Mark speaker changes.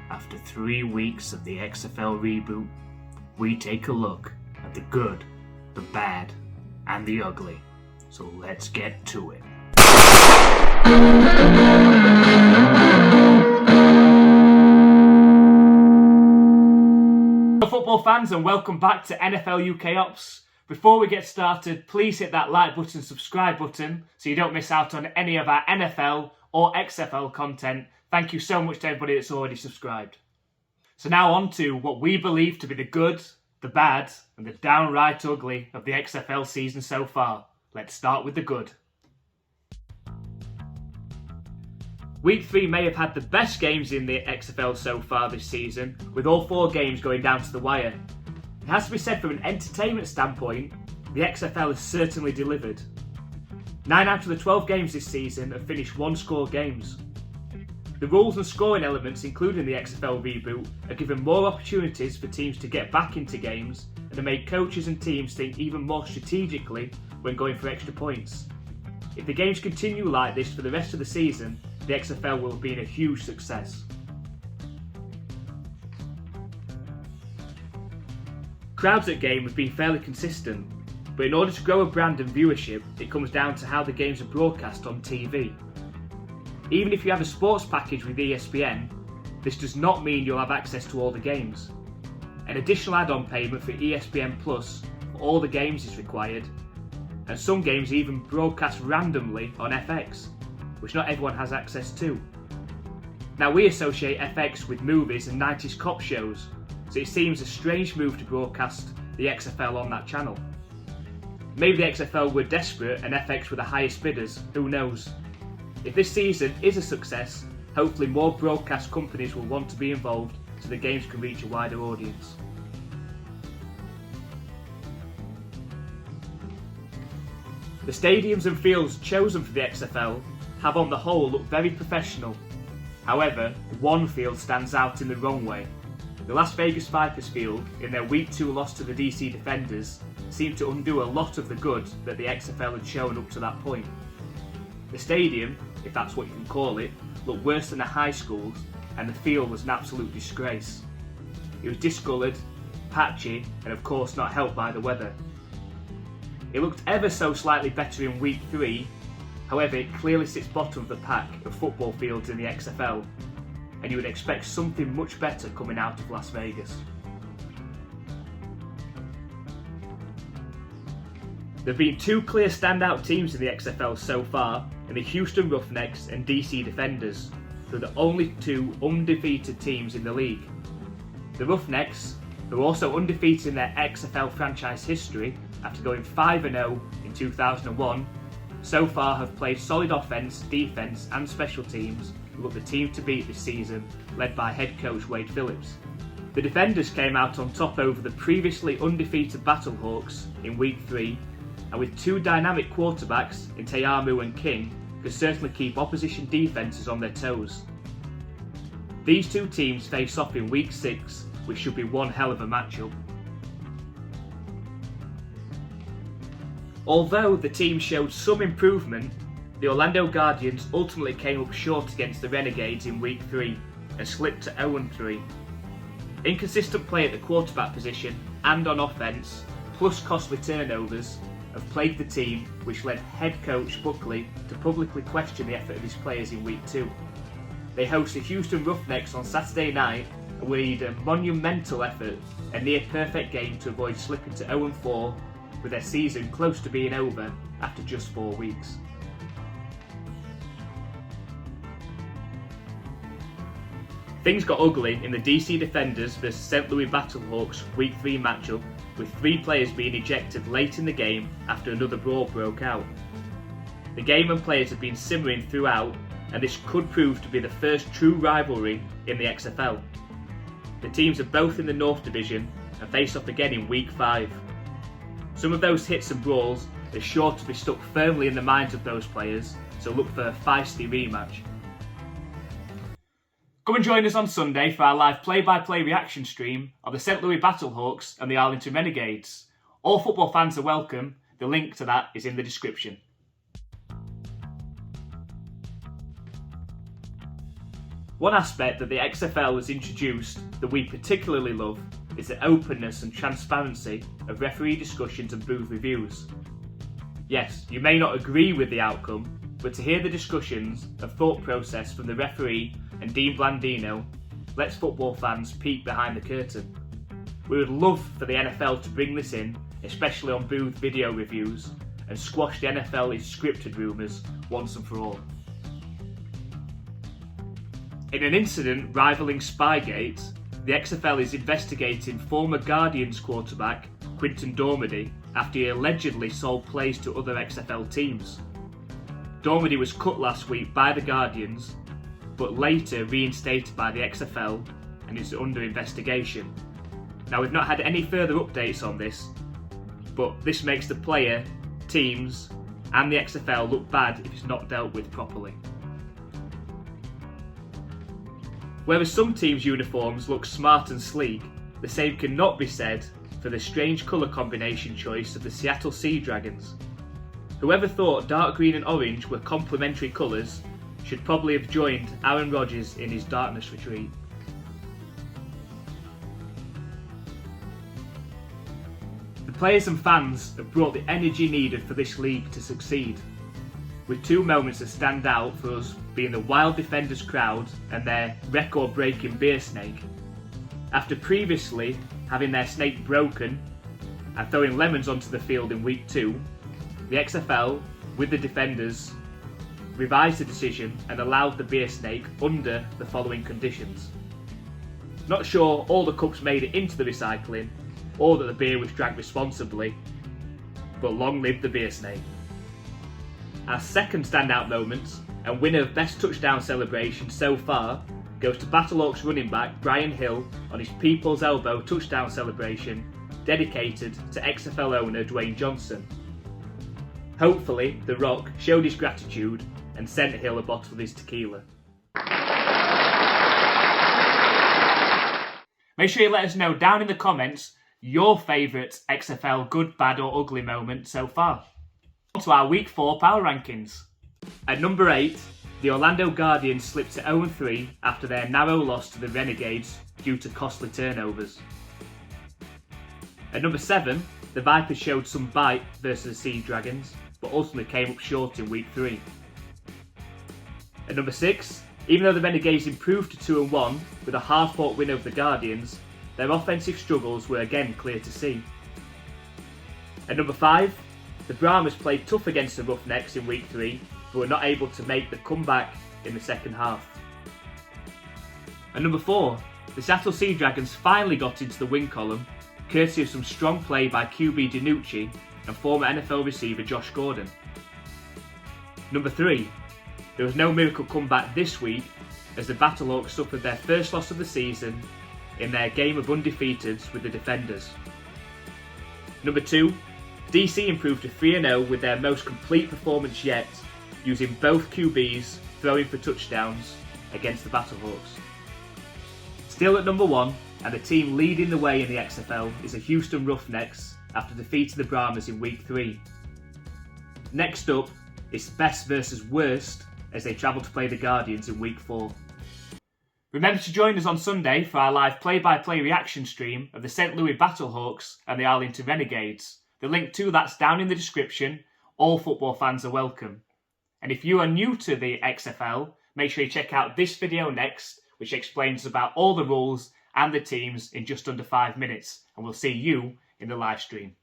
Speaker 1: After 3 weeks of the XFL reboot, we take a look at the good, the bad, and the ugly. So let's get to it. Hello football fans, and welcome back to NFL UK Ops. Before we get started, please hit that like button, subscribe button so you don't miss out on any of our NFL or XFL content. Thank you so much to everybody that's already subscribed. So now on to what we believe to be the good, the bad, and the downright ugly of the XFL season so far. Let's start with the good. Week 3 may have had the best games in the XFL so far this season, with all 4 games going down to the wire. It has to be said, from an entertainment standpoint, the XFL has certainly delivered. 9 out of the 12 games this season have finished one-score games. The rules and scoring elements included in the XFL reboot are given more opportunities for teams to get back into games and have made coaches and teams think even more strategically when going for extra points. If the games continue like this for the rest of the season, the XFL will be a huge success. Crowds at game have been fairly consistent, but in order to grow a brand and viewership, it comes down to how the games are broadcast on TV. Even if you have a sports package with ESPN, this does not mean you'll have access to all the games. An additional add-on payment for ESPN Plus for all the games is required, and some games are even broadcast randomly on FX, which not everyone has access to. Now, we associate FX with movies and 90s cop shows, so it seems a strange move to broadcast the XFL on that channel. Maybe the XFL were desperate and FX were the highest bidders, who knows. If this season is a success, hopefully more broadcast companies will want to be involved so the games can reach a wider audience. The stadiums and fields chosen for the XFL have on the whole looked very professional. However, one field stands out in the wrong way. The Las Vegas Vipers field, in their Week 2 loss to the DC Defenders, seemed to undo a lot of the good that the XFL had shown up to that point. The stadium, if that's what you can call it, looked worse than a high school, and the field was an absolute disgrace. It was discoloured, patchy, and of course not helped by the weather. It looked ever so slightly better in Week 3, however it clearly sits bottom of the pack of football fields in the XFL, and you would expect something much better coming out of Las Vegas. There have been 2 clear standout teams in the XFL so far, in the Houston Roughnecks and DC Defenders, who are the only 2 undefeated teams in the league. The Roughnecks, who are also undefeated in their XFL franchise history after going 5-0 in 2001, so far have played solid offence, defence and special teams, who look the team to beat this season, led by head coach Wade Phillips. The Defenders came out on top over the previously undefeated Battlehawks in Week 3, and with 2 dynamic quarterbacks in Te'amu and King, could certainly keep opposition defences on their toes. These 2 teams face off in Week 6, which should be one hell of a matchup. Although the team showed some improvement, the Orlando Guardians ultimately came up short against the Renegades in Week 3 and slipped to 0-3. Inconsistent play at the quarterback position and on offence, plus costly turnovers, have plagued the team, which led head coach Buckley to publicly question the effort of his players in Week 2. They host the Houston Roughnecks on Saturday night and will need a monumental effort, a near-perfect game to avoid slipping to 0-4, with their season close to being over after just 4 weeks. Things got ugly in the DC Defenders vs St Louis Battlehawks Week 3 matchup, with 3 players being ejected late in the game after another brawl broke out. The game and players have been simmering throughout, and this could prove to be the first true rivalry in the XFL. The teams are both in the North Division and face off again in Week 5. Some of those hits and brawls are sure to be stuck firmly in the minds of those players, so look for a feisty rematch. Come and join us on Sunday for our live play-by-play reaction stream of the St Louis Battlehawks and the Arlington Renegades. All football fans are welcome. The link to that is in the description. One aspect that the XFL has introduced that we particularly love is the openness and transparency of referee discussions and booth reviews. Yes, you may not agree with the outcome, but to hear the discussions and thought process from the referee and Dean Blandino lets football fans peek behind the curtain. We would love for the NFL to bring this in, especially on booth video reviews, and squash the NFL's scripted rumours once and for all. In an incident rivalling Spygate, the XFL is investigating former Guardians quarterback Quinton Dormady after he allegedly sold plays to other XFL teams. Dormady was cut last week by the Guardians, but later reinstated by the XFL and is under investigation. Now, we've not had any further updates on this, but this makes the player, teams and the XFL look bad if it's not dealt with properly. Whereas some teams' uniforms look smart and sleek, the same cannot be said for the strange colour combination choice of the Seattle Sea Dragons. Whoever thought dark green and orange were complementary colours should probably have joined Aaron Rodgers in his darkness retreat. The players and fans have brought the energy needed for this league to succeed, with two moments that stand out for us being the Wild Defenders crowd and their record-breaking beer snake. After previously having their snake broken and throwing lemons onto the field in week 2, the XFL, with the Defenders, revised the decision and allowed the beer snake under the following conditions. Not sure all the cups made it into the recycling or that the beer was drank responsibly, but long live the beer snake. Our second standout moment and winner of best touchdown celebration so far goes to Battlehawks running back Brian Hill on his People's Elbow touchdown celebration dedicated to XFL owner Dwayne Johnson. Hopefully, The Rock showed his gratitude and sent Hill a bottle of his tequila. Make sure you let us know down in the comments your favourite XFL good, bad or ugly moment so far. On to our Week 4 power rankings. At number 8, the Orlando Guardians slipped to 0-3 after their narrow loss to the Renegades due to costly turnovers. At number 7, the Vipers showed some bite versus the Sea Dragons, but ultimately came up short in Week 3. At number 6, even though the Renegades improved to 2-1 with a hard-fought win over the Guardians, their offensive struggles were again clear to see. At number 5, the Brahmas played tough against the Roughnecks in Week 3, but were not able to make the comeback in the second half. At number 4, the Seattle Sea Dragons finally got into the win column, courtesy of some strong play by QB DiNucci and former NFL receiver Josh Gordon. Number 3, there was no miracle comeback this week as the Battlehawks suffered their first loss of the season in their game of undefeateds with the Defenders. Number 2, DC improved to 3-0 with their most complete performance yet, using both QBs throwing for touchdowns against the Battlehawks. Still at number 1, and the team leading the way in the XFL is the Houston Roughnecks after defeating the Brahmas in Week 3. Next up is best versus worst as they travel to play the Guardians in Week 4. Remember to join us on Sunday for our live play-by-play reaction stream of the St Louis Battlehawks and the Arlington Renegades. The link to that's down in the description. All football fans are welcome. And if you are new to the XFL, make sure you check out this video next, which explains about all the rules and the teams in just under 5 minutes. And we'll see you in the live stream.